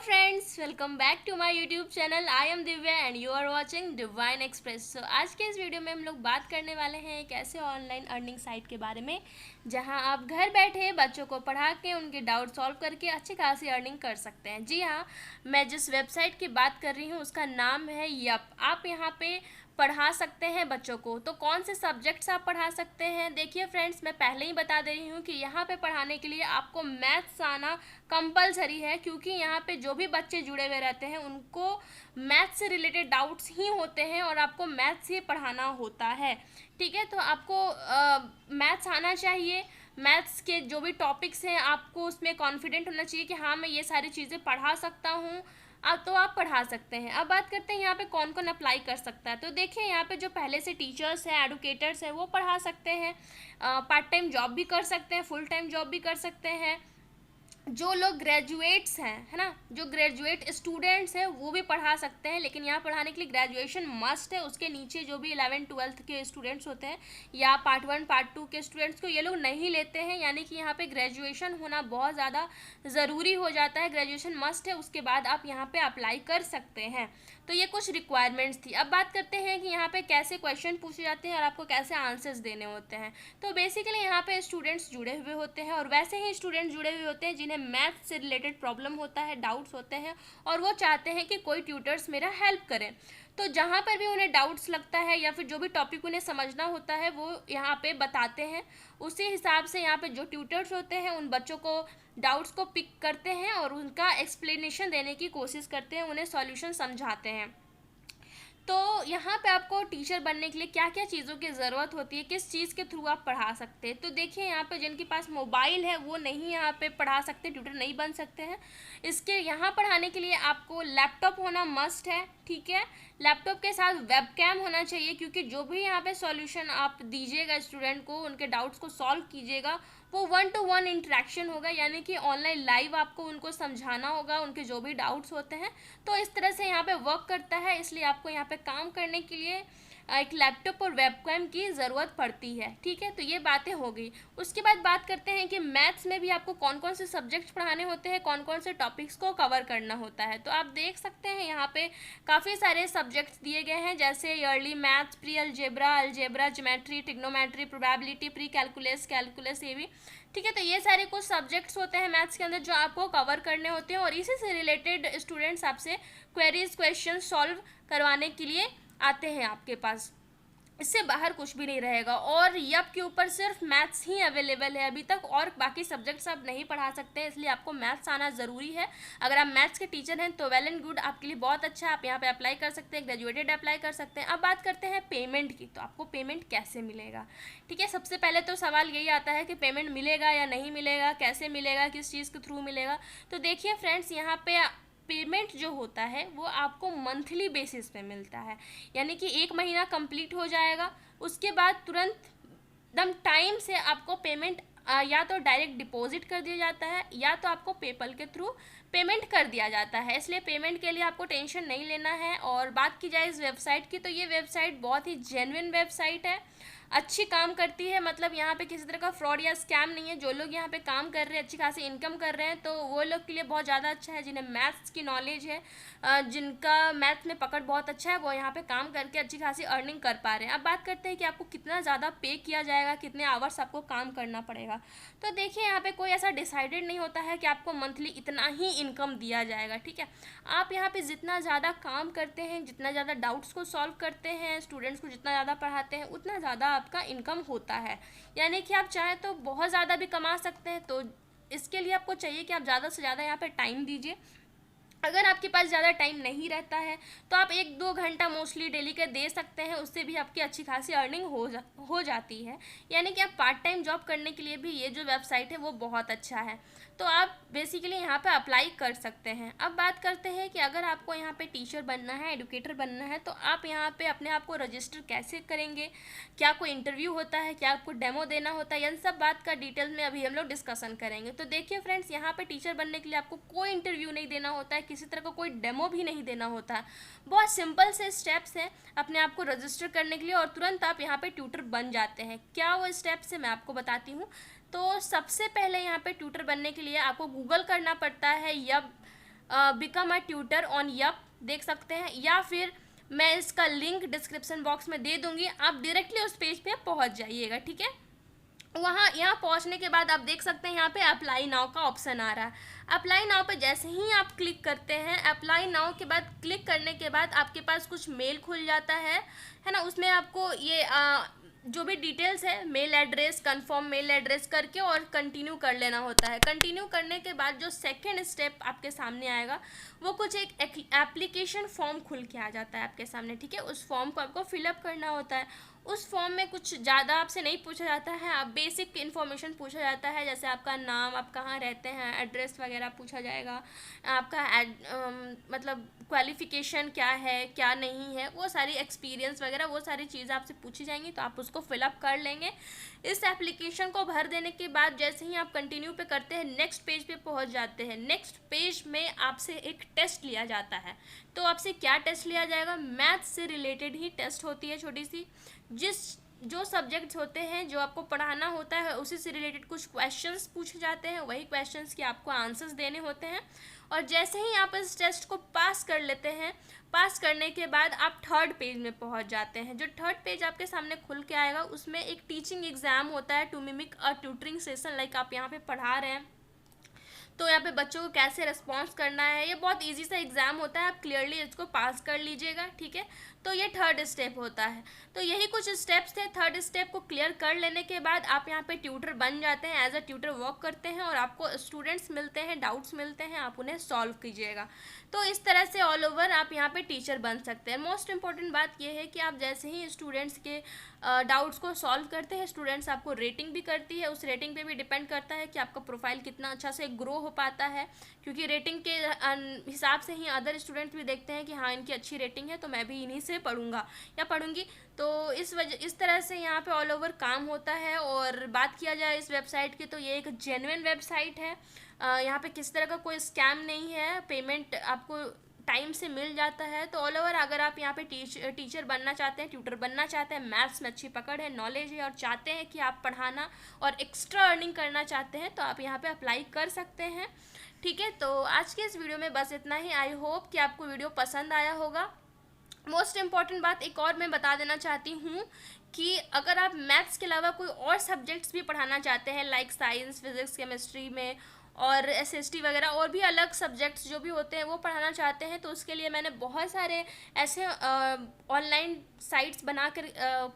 Friends, welcome back to my YouTube channel. I am Divya and you are watching Divine Express. So आज के इस video में हम लोग बात करने वाले हैं एक ऐसे ऑनलाइन अर्निंग साइट के बारे में जहां आप घर बैठे बच्चों को पढ़ा के उनके डाउट सॉल्व करके अच्छी खासी अर्निंग कर सकते हैं। जी हाँ, मैं जिस वेबसाइट की बात कर रही हूँ उसका नाम है यप। आप यहाँ पे पढ़ा सकते हैं बच्चों को। तो कौन से सब्जेक्ट्स आप पढ़ा सकते हैं? देखिए फ्रेंड्स, मैं पहले ही बता दे रही हूँ कि यहाँ पे पढ़ाने के लिए आपको मैथ्स आना कंपलसरी है, क्योंकि यहाँ पे जो भी बच्चे जुड़े हुए रहते हैं उनको मैथ्स से रिलेटेड डाउट्स ही होते हैं और आपको मैथ्स ही पढ़ाना होता है। ठीक है, तो आपको मैथ्स आना चाहिए। मैथ्स के जो भी टॉपिक्स हैं आपको उसमें कॉन्फिडेंट होना चाहिए कि हाँ, मैं ये सारी चीज़ें पढ़ा सकता हूँ। तो आप पढ़ा सकते हैं। अब बात करते हैं यहाँ पे कौन कौन अप्लाई कर सकता है। तो देखिए, यहाँ पे जो पहले से टीचर्स हैं, एडुकेटर्स हैं, वो पढ़ा सकते हैं। पार्ट टाइम जॉब भी कर सकते हैं, फुल टाइम जॉब भी कर सकते हैं। जो लोग ग्रेजुएट्स हैं, है ना, जो ग्रेजुएट स्टूडेंट्स हैं वो भी पढ़ा सकते हैं, लेकिन यहाँ पढ़ाने के लिए ग्रेजुएशन मस्ट है। उसके नीचे जो भी 11th-12th के स्टूडेंट्स होते हैं या पार्ट 1 पार्ट 2 के स्टूडेंट्स को ये लोग नहीं लेते हैं। यानी कि यहाँ पे ग्रेजुएशन होना बहुत ज़्यादा ज़रूरी हो जाता है। ग्रेजुएशन मस्ट है, उसके बाद आप यहाँ पे अप्लाई कर सकते हैं। तो ये कुछ रिक्वायरमेंट्स थी। अब बात करते हैं कि यहाँ पे कैसे क्वेश्चन पूछे जाते हैं और आपको कैसे आंसर्स देने होते हैं। तो बेसिकली यहाँ पे स्टूडेंट्स जुड़े हुए होते हैं और वैसे ही स्टूडेंट्स जुड़े हुए होते हैं जिन्हें मैथ्स से रिलेटेड प्रॉब्लम होता है, डाउट्स होते हैं और वो चाहते हैं कि कोई ट्यूटर्स मेरा हेल्प करें। तो जहाँ पर भी उन्हें डाउट्स लगता है या फिर जो भी टॉपिक उन्हें समझना होता है वो यहाँ पे बताते हैं। उसी हिसाब से यहाँ पे जो ट्यूटर्स होते हैं उन बच्चों को डाउट्स को पिक करते हैं और उनका एक्सप्लेनेशन देने की कोशिश करते हैं, उन्हें सॉल्यूशन समझाते हैं। तो यहाँ पे आपको टीचर बनने के लिए क्या क्या चीज़ों की ज़रूरत होती है, किस चीज़ के थ्रू आप पढ़ा सकते हैं। तो देखिए, यहाँ पे जिनके पास मोबाइल है वो नहीं यहाँ पे पढ़ा सकते, ट्यूटर नहीं बन सकते हैं। इसके यहाँ पढ़ाने के लिए आपको लैपटॉप होना मस्ट है। ठीक है, लैपटॉप के साथ वेबकैम होना चाहिए, क्योंकि जो भी यहाँ पे सॉल्यूशन आप दीजिएगा स्टूडेंट को, उनके डाउट्स को सॉल्व कीजिएगा, वो 1-to-1 इंटरेक्शन होगा। यानी कि ऑनलाइन लाइव आपको उनको समझाना होगा उनके जो भी डाउट्स होते हैं। तो इस तरह से यहाँ पे वर्क करता है, इसलिए आपको यहाँ पे काम करने के लिए एक लैपटॉप और वेबकैम की ज़रूरत पड़ती है। ठीक है, तो ये बातें हो गई। उसके बाद बात करते हैं कि मैथ्स में भी आपको कौन कौन से सब्जेक्ट्स पढ़ाने होते हैं, कौन कौन से टॉपिक्स को कवर करना होता है। तो आप देख सकते हैं यहाँ पे काफ़ी सारे सब्जेक्ट्स दिए गए हैं, जैसे early maths, pre algebra, algebra, geometry, trigonometry, probability, pre calculus, calculus, ये भी। ठीक है, तो ये सारे कुछ सब्जेक्ट्स होते हैं मैथ्स के अंदर जो आपको कवर करने होते हैं और इसी से रिलेटेड स्टूडेंट्स आपसे क्वेरीज, क्वेश्चन सॉल्व करवाने के लिए आते हैं आपके पास। इससे बाहर कुछ भी नहीं रहेगा। और यप के ऊपर सिर्फ मैथ्स ही अवेलेबल है अभी तक, और बाकी सब्जेक्ट्स आप नहीं पढ़ा सकते हैं, इसलिए आपको मैथ्स आना ज़रूरी है। अगर आप मैथ्स के टीचर हैं तो वेल एंड गुड, आपके लिए बहुत अच्छा है, आप यहाँ पे अप्लाई कर सकते हैं, ग्रेजुएटेड अप्लाई कर सकते हैं। अब बात करते हैं पेमेंट की। तो आपको पेमेंट कैसे मिलेगा? ठीक है, सबसे पहले तो सवाल यही आता है कि पेमेंट मिलेगा या नहीं मिलेगा, कैसे मिलेगा, किस चीज़ के थ्रू मिलेगा। तो देखिए फ्रेंड्स, यहाँ पे पेमेंट जो होता है वो आपको मंथली बेसिस पे मिलता है। यानी कि 1 महीना कंप्लीट हो जाएगा, उसके बाद तुरंत एकदम टाइम से आपको पेमेंट या तो डायरेक्ट डिपॉजिट कर दिया जाता है या तो आपको पेपल के थ्रू पेमेंट कर दिया जाता है। इसलिए पेमेंट के लिए आपको टेंशन नहीं लेना है। और बात की जाए इस वेबसाइट की, तो ये वेबसाइट बहुत ही जेन्युइन वेबसाइट है, अच्छी काम करती है। मतलब यहाँ पे किसी तरह का फ्रॉड या स्कैम नहीं है। जो लोग यहाँ पे काम कर रहे हैं, अच्छी खासी इनकम कर रहे हैं, तो वो लोग के लिए बहुत ज़्यादा अच्छा है। जिन्हें मैथ्स की नॉलेज है, जिनका मैथ में पकड़ बहुत अच्छा है, वो यहाँ पे काम करके अच्छी खासी अर्निंग कर पा रहे हैं। अब बात करते हैं कि आपको कितना ज़्यादा पे किया जाएगा, कितने आवर्स आपको काम करना पड़ेगा। तो देखिए, यहाँ पे कोई ऐसा डिसाइडेड नहीं होता है कि आपको मंथली इतना ही इनकम दिया जाएगा। ठीक है, आप यहाँ पे जितना ज़्यादा काम करते हैं, जितना ज़्यादा डाउट्स को सॉल्व करते हैं, स्टूडेंट्स को जितना ज़्यादा पढ़ाते हैं, उतना ज़्यादा आपका इनकम होता है। यानी कि आप चाहें तो बहुत ज़्यादा भी कमा सकते हैं। तो इसके लिए आपको चाहिए कि आप ज़्यादा से ज़्यादा यहाँ पे टाइम दीजिए। अगर आपके पास ज़्यादा टाइम नहीं रहता है तो आप 1-2 घंटा मोस्टली डेली के दे सकते हैं, उससे भी आपकी अच्छी खासी अर्निंग हो जाती है। यानी कि आप पार्ट टाइम जॉब करने के लिए भी ये जो वेबसाइट है वो बहुत अच्छा है। तो आप बेसिकली यहाँ पे अप्लाई कर सकते हैं। अब बात करते हैं कि अगर आपको यहाँ पे टीचर बनना है, एडुकेटर बनना है, तो आप यहाँ पे अपने आप को रजिस्टर कैसे करेंगे, क्या कोई इंटरव्यू होता है, क्या आपको डेमो देना होता है, इन सब बात का डिटेल में अभी हम लोग डिस्कशन करेंगे। तो देखिए फ्रेंड्स, यहाँ पे टीचर बनने के लिए आपको कोई इंटरव्यू नहीं देना होता है, किसी तरह का कोई डेमो भी नहीं देना होता है। बहुत सिंपल से स्टेप्स हैं अपने आप को रजिस्टर करने के लिए और तुरंत आप यहाँ पे ट्यूटर बन जाते हैं। क्या वो स्टेप्स है मैं आपको बताती हूँ। तो सबसे पहले यहाँ पे ट्यूटर बनने के लिए आपको गूगल करना पड़ता है become a tutor on Yup देख सकते हैं, या फिर मैं इसका लिंक डिस्क्रिप्शन बॉक्स में दे दूंगी, आप डायरेक्टली उस पेज पे पहुंच जाइएगा। ठीक है, वहाँ यहाँ पहुँचने के बाद आप देख सकते हैं यहाँ पे अप्लाई नाउ का ऑप्शन आ रहा है। अप्लाई नाउ पे जैसे ही आप क्लिक करते हैं, अप्लाई नाउ के बाद क्लिक करने के बाद आपके पास कुछ मेल खुल जाता है ना। उसमें आपको ये जो भी डिटेल्स है, mail address, confirm mail address करके और कंटिन्यू कर लेना होता है। कंटिन्यू करने के बाद जो सेकंड स्टेप आपके सामने आएगा वो कुछ एक एप्लीकेशन फॉर्म खुल के आ जाता है आपके सामने। ठीक है, उस फॉर्म को आपको फिलअप करना होता है। उस फॉर्म में कुछ ज़्यादा आपसे नहीं पूछा जाता है, आप बेसिक इन्फॉर्मेशन पूछा जाता है, जैसे आपका नाम, आप कहाँ रहते हैं, एड्रेस वगैरह पूछा जाएगा, आपका मतलब क्वालिफ़िकेशन क्या है क्या नहीं है, वो सारी एक्सपीरियंस वगैरह वो सारी चीज़ें आपसे पूछी जाएंगी, तो आप उसको फिलअप कर लेंगे। इस एप्लीकेशन को भर देने के बाद जैसे ही आप कंटिन्यू पे करते हैं, नेक्स्ट पेज पे पहुंच जाते हैं। नेक्स्ट पेज में आपसे एक टेस्ट लिया जाता है। तो आपसे क्या टेस्ट लिया जाएगा? मैथ्स से रिलेटेड ही टेस्ट होती है छोटी सी। जो सब्जेक्ट्स होते हैं जो आपको पढ़ाना होता है उसी से रिलेटेड कुछ क्वेश्चंस पूछे जाते हैं, वही क्वेश्चंस के आपको आंसर्स देने होते हैं। और जैसे ही आप इस टेस्ट को पास कर लेते हैं, पास करने के बाद आप थर्ड पेज में पहुंच जाते हैं। जो थर्ड पेज आपके सामने खुल के आएगा उसमें एक टीचिंग एग्जाम होता है, to mimic a tutoring session, like आप यहाँ पे पढ़ा रहे हैं तो यहाँ पे बच्चों को कैसे रिस्पॉन्स करना है। ये बहुत इजी सा एग्ज़ाम होता है, आप क्लियरली इसको पास कर लीजिएगा। ठीक है, तो ये थर्ड स्टेप होता है। तो यही कुछ स्टेप्स थे। थर्ड स्टेप को क्लियर कर लेने के बाद आप यहाँ पे ट्यूटर बन जाते हैं, एज अ ट्यूटर वर्क करते हैं और आपको स्टूडेंट्स मिलते हैं, डाउट्स मिलते हैं, आप उन्हें सॉल्व कीजिएगा। तो इस तरह से ऑल ओवर आप यहाँ पे टीचर बन सकते हैं। मोस्ट इंपॉर्टेंट बात यह है कि आप जैसे ही स्टूडेंट्स के डाउट्स को सॉल्व करते हैं, स्टूडेंट्स आपको रेटिंग भी करती है। उस रेटिंग पे भी डिपेंड करता है कि आपका प्रोफाइल कितना अच्छा से ग्रो हो पाता है, क्योंकि रेटिंग के हिसाब से ही अदर स्टूडेंट्स भी देखते हैं कि हाँ इनकी अच्छी रेटिंग है तो मैं भी इन्हीं से पढ़ूंगा या पढ़ूंगी। तो इस तरह से यहाँ पे ऑल ओवर काम होता है। और बात किया जाए इस वेबसाइट की तो ये एक जेन्युइन वेबसाइट है। यहाँ पे किस तरह का कोई स्कैम नहीं है, पेमेंट आपको टाइम से मिल जाता है। तो ऑल ओवर अगर आप यहाँ पे टीचर बनना चाहते हैं, ट्यूटर बनना चाहते हैं, मैथ्स में अच्छी पकड़ है, नॉलेज है और चाहते हैं कि आप पढ़ाना और एक्स्ट्रा अर्निंग करना चाहते हैं, तो आप यहाँ पे अप्लाई कर सकते हैं। ठीक है, तो आज के इस वीडियो में बस इतना ही। आई होप कि आपको वीडियो पसंद आया होगा। मोस्ट इम्पॉर्टेंट बात एक और मैं बता देना चाहती हूँ कि अगर आप मैथ्स के अलावा कोई और सब्जेक्ट्स भी पढ़ाना चाहते हैं, लाइक साइंस, फिजिक्स, केमिस्ट्री में और एसएसटी वगैरह और भी अलग सब्जेक्ट्स जो भी होते हैं वो पढ़ाना चाहते हैं, तो उसके लिए मैंने बहुत सारे ऐसे ऑनलाइन साइट्स बना कर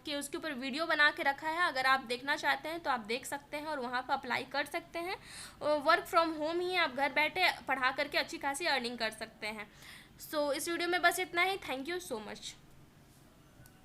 के उसके ऊपर वीडियो बना के रखा है। अगर आप देखना चाहते हैं तो आप देख सकते हैं और वहाँ पर अप्लाई कर सकते हैं। वर्क फ्रॉम होम ही आप घर बैठे पढ़ा करके अच्छी खासी अर्निंग कर सकते हैं। सो इस वीडियो में बस इतना ही। Thank you so much.